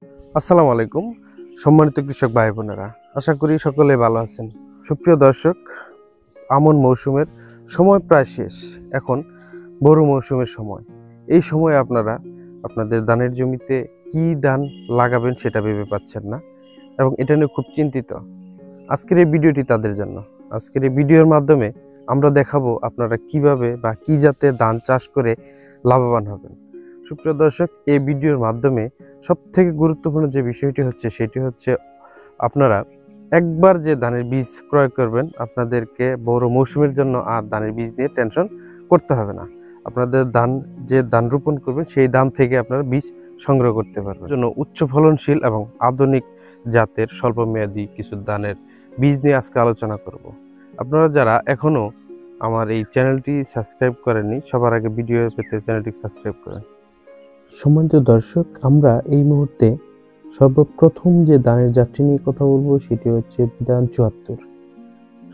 আসসালামু আলাইকুম সম্মানিত কৃষক ভাই বোনেরা, আশা করি সকলে ভালো আছেন। সুপ্রিয় দর্শক, আমন মৌসুমের সময় প্রায় শেষ। এখন বোরো মৌসুমের সময়। এই সময় আপনারা আপনাদের ধানের জমিতে কি ধান লাগাবেন সেটা ভেবে পাচ্ছেন না এবং এটা নিয়ে খুব চিন্তিত। আজকের এই ভিডিওটি তাদের জন্য। আজকের এই ভিডিওর মাধ্যমে আমরা দেখাবো আপনারা কিভাবে বা কি জাতের ধান চাষ করে লাভবান হবেন। সুপ্রিয় দর্শক, এই ভিডিওর মাধ্যমে সবথেকে গুরুত্বপূর্ণ যে বিষয়টি হচ্ছে সেটি হচ্ছে আপনারা একবার যে ধানের বীজ ক্রয় করবেন, আপনাদেরকে বড় মৌসুমের জন্য আর ধানের বীজ নিয়ে টেনশন করতে হবে না। আপনাদের যে ধান রোপণ করবেন সেই ধান থেকে আপনারা বীজ সংগ্রহ করতে পারবেন। জন্য উচ্চ ফলনশীল এবং আধুনিক জাতের স্বল্পমেয়াদী কিছু ধানের বীজ নিয়ে আজকে আলোচনা করব। আপনারা যারা এখনো আমার এই চ্যানেলটি সাবস্ক্রাইব করেননি, সবার আগে ভিডিও পেতে চ্যানেলটি সাবস্ক্রাইব করেন। সম্মানিত দর্শক, আমরা এই মুহূর্তে সর্বপ্রথম যে ধানের জাতটি নিয়ে কথা বলবো সেটি হচ্ছে বিধান ৭৪।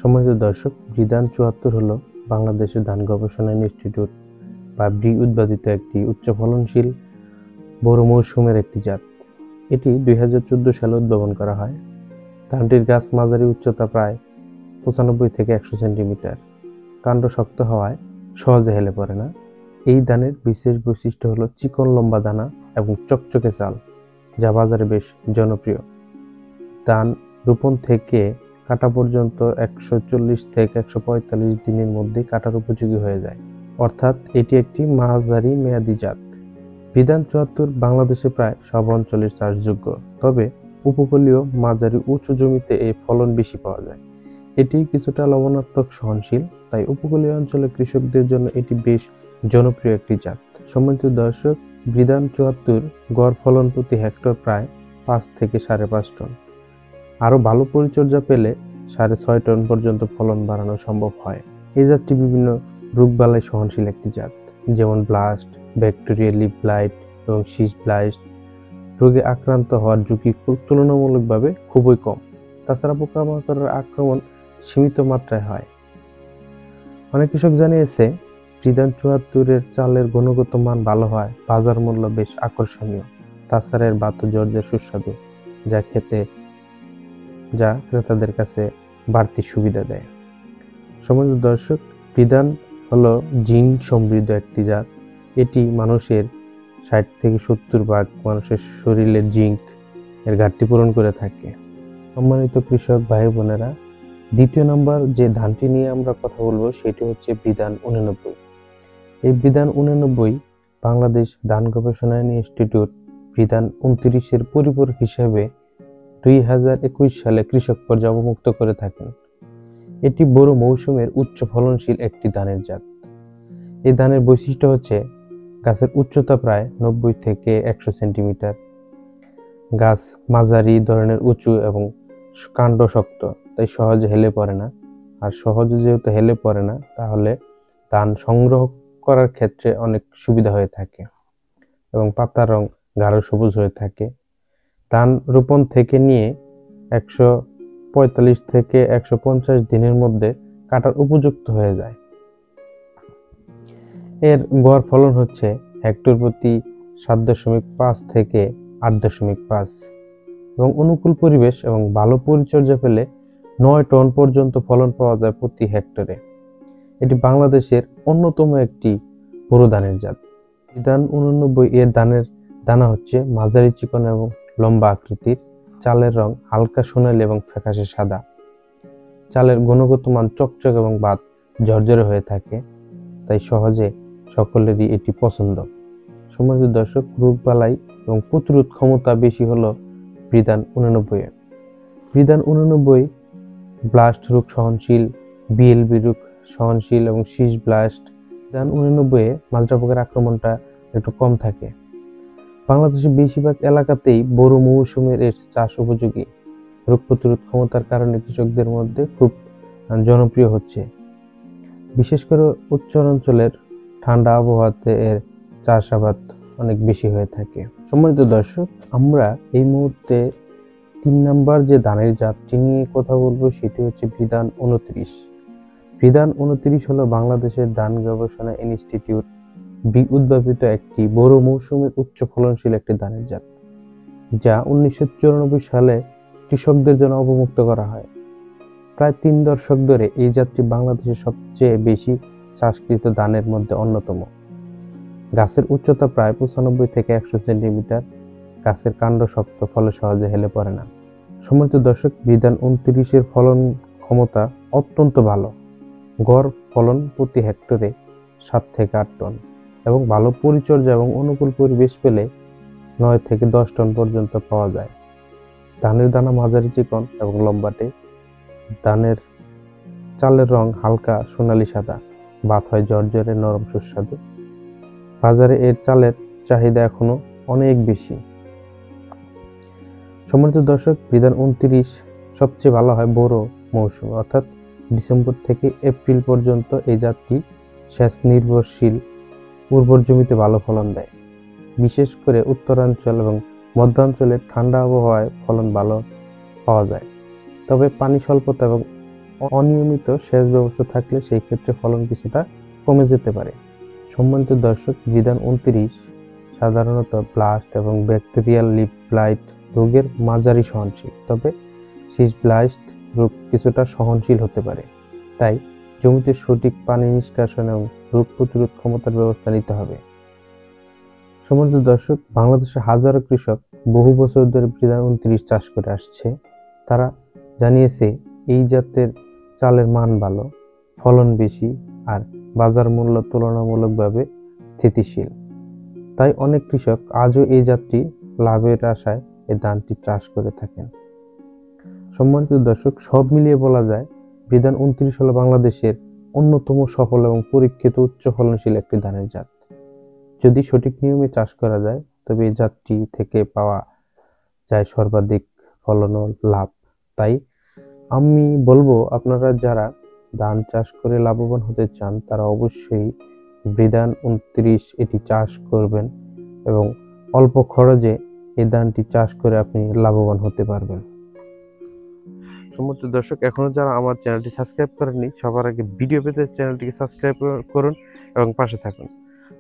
সম্মানিত দর্শক, বিধান ৭৪ হলো বাংলাদেশের ধান গবেষণা ইনস্টিটিউট বা ব্রি উৎপাদিত একটি উচ্চ ফলনশীল বড় মৌসুমের একটি জাত। এটি ২০১৪ সালে উদ্ভাবন করা হয়। ধানটির গাছ মাঝারি উচ্চতা প্রায় ৯৫ থেকে ১০০ সেন্টিমিটার। কাণ্ড শক্ত হওয়ায় সহজে হেলে পড়ে না। এই ধানের বিশেষ বৈশিষ্ট্য হলো চিকন লম্বা দানা এবং চকচকে চাল, যা বাজারে বেশ জনপ্রিয়। ধান রোপণ থেকে কাটা পর্যন্ত ১৪০ থেকে ১৪৫ দিনের মধ্যে কাটার উপযোগী হয়ে যায়, অর্থাৎ এটি একটি মাঝারি মেয়াদি জাত। বিধান ৭৪ বাংলাদেশে প্রায় সব অঞ্চলের চাষযোগ্য, তবে উপকূলীয় মাঝারি উঁচু জমিতে এই ফলন বেশি পাওয়া যায়। এটি কিছুটা লবণাত্মক সহনশীল, তাই উপকূলীয় অঞ্চলের কৃষকদের জন্য এটি বেশ জনপ্রিয় একটি জাত। সম্মানিত দর্শক, বিধান ৭৪ গড় ফলন প্রতি হেক্টর প্রায় ৫ থেকে ৫.৫ টন। আরও ভালো পরিচর্যা পেলে ৬.৫ টন পর্যন্ত ফলন বাড়ানো সম্ভব হয়। এই জাতটি বিভিন্ন রোগবালাই সহনশীল একটি জাত, যেমন ব্লাস্ট, ব্যাকটেরিয়া লিফ ব্লাইট এবং শীষ ব্লাইট রোগে আক্রান্ত হওয়ার ঝুঁকি তুলনামূলকভাবে খুবই কম। তাছাড়া পোকামাকড়ের আক্রমণ সীমিত মাত্রায় হয়। অনেক কৃষক জানিয়েছে বিধান ৭৪-এর চালের গুণগত মান ভালো হয়, বাজার মূল্য বেশ আকর্ষণীয়। তাছাড়া এর বাত জর্জা সুস্বাদু, যা ক্রেতাদের কাছে বাড়তি সুবিধা দেয়। সম্মানিত দর্শক, বিধান হলো জিঙ্ক সমৃদ্ধ একটি জাত। এটি মানুষের ৬০ থেকে ৭০% মানুষের শরীরে জিঙ্ক এর ঘাটতি পূরণ করে থাকে। সম্মানিত কৃষক ভাই বোনেরা, দ্বিতীয় নম্বর যে ধানটি নিয়ে আমরা কথা বলবো সেটি হচ্ছে বিধান ৮৯। এই বিধান ৮৯ বাংলাদেশ ধান গবেষণা ইনস্টিটিউট বিধান ২৯-এর পরিপূরক হিসেবে ২০২১ সালে কৃষক পর্যায়ে অবমুক্ত করে থাকেন। এটি বড় মৌসুমের উচ্চ ফলনশীল একটি ধানের জাত। এই ধানের বৈশিষ্ট্য হচ্ছে গাছের উচ্চতা প্রায় ৯০ থেকে ১০০ সেন্টিমিটার। গাছ মাঝারি ধরনের উঁচু এবং কাণ্ড শক্ত, তাই সহজে হেলে পড়ে না। আর সহজে যেহেতু হেলে পড়ে না, তাহলে ধান সংগ্রহ করার ক্ষেত্রে অনেক সুবিধা হয়ে থাকে এবং পাতার রং গাঢ় সবুজ হয়ে থাকে। ধান রোপণ থেকে নিয়ে ১৪৫ থেকে ১৫০ দিনের মধ্যে কাটার উপযুক্ত হয়ে যায়। এর গড় ফলন হচ্ছে হেক্টর প্রতি ৭.৫ থেকে ৮.৫ এবং অনুকূল পরিবেশ এবং ভালো পরিচর্যা পেলে ৯ টন পর্যন্ত ফলন পাওয়া যায় প্রতি হেক্টরে। এটি বাংলাদেশের অন্যতম একটি বড় ধানের জাত। বিধান ৮৯ এর ধানের দানা হচ্ছে মাঝারি চিকন এবং লম্বা আকৃতির। চালের রং হালকা সোনালী এবং ফ্যাকাশে সাদা। চালের গুণগত মান চকচক এবং বাত ঝরঝরে হয়ে থাকে, তাই সহজে সকলেরই এটি পছন্দ। সম্মানিত দর্শক, রোগবালাই এবং প্রতিরোধ ক্ষমতা বেশি হলো বিধান ৮৯ এর। বিধান ৮৯ ব্লাস্ট রোগ সহনশীল, বিএলবি রোগ সহনশীল এবং শীষ ব্লাস্ট। বিধান ৮৯ এ মাজরা পোকার আক্রমণটা একটু কম থাকে। বাংলাদেশের বেশিরভাগ এলাকাতেই বড় মৌসুমের এর চাষ উপযোগী। রোগ প্রতিরোধ ক্ষমতার কারণে কৃষকদের মধ্যে খুব জনপ্রিয় হচ্ছে। বিশেষ করে উচ্চাঞ্চলের ঠান্ডা আবহাওয়াতে এর চাষাবাদ অনেক বেশি হয়ে থাকে। সম্মানিত দর্শক, আমরা এই মুহূর্তে ৩ নম্বর যে ধানের জাতটি নিয়ে কথা বলবো সেটি হচ্ছে বিধান ২৯। বিধান ২৯ হলো বাংলাদেশের ধান গবেষণা ইনস্টিটিউট উদ্ভাবিত একটি বড় মৌসুমের উচ্চ ফলনশীল একটি ধানের জাত। যা 1994 সালে কৃষকদের জন্য অবমুক্ত করা হয়। প্রায় 3 দশক ধরে এই জাতটি বাংলাদেশের সবচেয়ে বেশি চাষকৃত ধানের মধ্যে অন্যতম। গাছের উচ্চতা প্রায় 95 থেকে 100 সেন্টিমিটার। গাছের কাণ্ড শক্ত, ফলে সহজে হেলে পড়ে না। সম্মানিত দর্শক, বিধান 29-এর ফলন ক্ষমতা অত্যন্ত ভালো। গড় ফলন প্রতি হেক্টরে 7 থেকে 8 টন এবং ভালো পরিচর্যা এবং অনুকূল পরিবেশ পেলে 9 থেকে 10 টন পর্যন্ত পাওয়া যায়। ধানের দানা মাঝারি চিকন এবং লম্বাটে। ধানের চালের রং হালকা সোনালী সাদা, ভাত হয় ঝরঝরে, নরম, সুস্বাদু। বাজারে এর চালের চাহিদা এখনো অনেক বেশি। সম্মানিত দর্শক, বিধান 29 সবচেয়ে ভালো হয় বোরো মৌসুমে, অর্থাৎ ডিসেম্বর থেকে এপ্রিল পর্যন্ত। এই জাতটি সেচ নির্ভরশীল, উর্বর জমিতে ভালো ফলন দেয়। বিশেষ করে উত্তরাঞ্চল এবং মধ্যাঞ্চলের ঠান্ডা আবহাওয়ায় ফলন ভালো পাওয়া যায়। তবে পানি স্বল্পতা এবং অনিয়মিত সেচ ব্যবস্থা থাকলে সেই ক্ষেত্রে ফলন কিছুটা কমে যেতে পারে। সম্মানিত দর্শক, বিধান 29 সাধারণত ব্লাস্ট এবং ব্যাকটেরিয়াল লিফ ব্লাইট রোগের মাঝারি সহনশীল, তবে শীষ ব্লাস্ট রোগ কিছুটা সহনশীল হতে পারে। তাই জমিতে সঠিক পানি নিষ্কাশন এবং রোগ প্রতিরোধ ক্ষমতার ব্যবস্থা নিতে হবে। সম্মানিত দর্শক, বাংলাদেশের হাজারো কৃষক বহু বছর ধরে বিধান 29 চাষ করে আসছে। তারা জানিয়েছে এই জাতের চালের মান ভালো, ফলন বেশি আর বাজার মূল্য তুলনামূলকভাবে স্থিতিশীল। তাই অনেক কৃষক আজও এই জাতটি লাভের আশায় এই ধানটি চাষ করে থাকেন। সম্মানিত দর্শক, সব মিলিয়ে বলা যায় বিধান 29 হলো বাংলাদেশের অন্যতম সফল এবং পরীক্ষিত উচ্চ ফলনশীল একটি ধানের জাত। যদি সঠিক নিয়মে চাষ করা যায় তবে এই জাতটি থেকে পাওয়া যায় সর্বাধিক ফলন ও লাভ। তাই আমি বলবো, আপনারা যারা ধান চাষ করে লাভবান হতে চান তারা অবশ্যই বিধান 29 এটি চাষ করবেন এবং অল্প খরচে এই ধানটি চাষ করে আপনি লাভবান হতে পারবেন। সম্মানিত দর্শক, এখনো যারা আমার চ্যানেলটি সাবস্ক্রাইব করেননি, সবার আগে ভিডিও পেতে চ্যানেলটিকে সাবস্ক্রাইব করুন এবং পাশে থাকুন।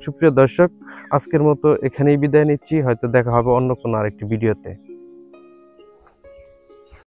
সুপ্রিয় দর্শক, আজকের মতো এখানেই বিদায় নিচ্ছি। হয়তো দেখা হবে অন্য কোনো আরেকটি ভিডিওতে।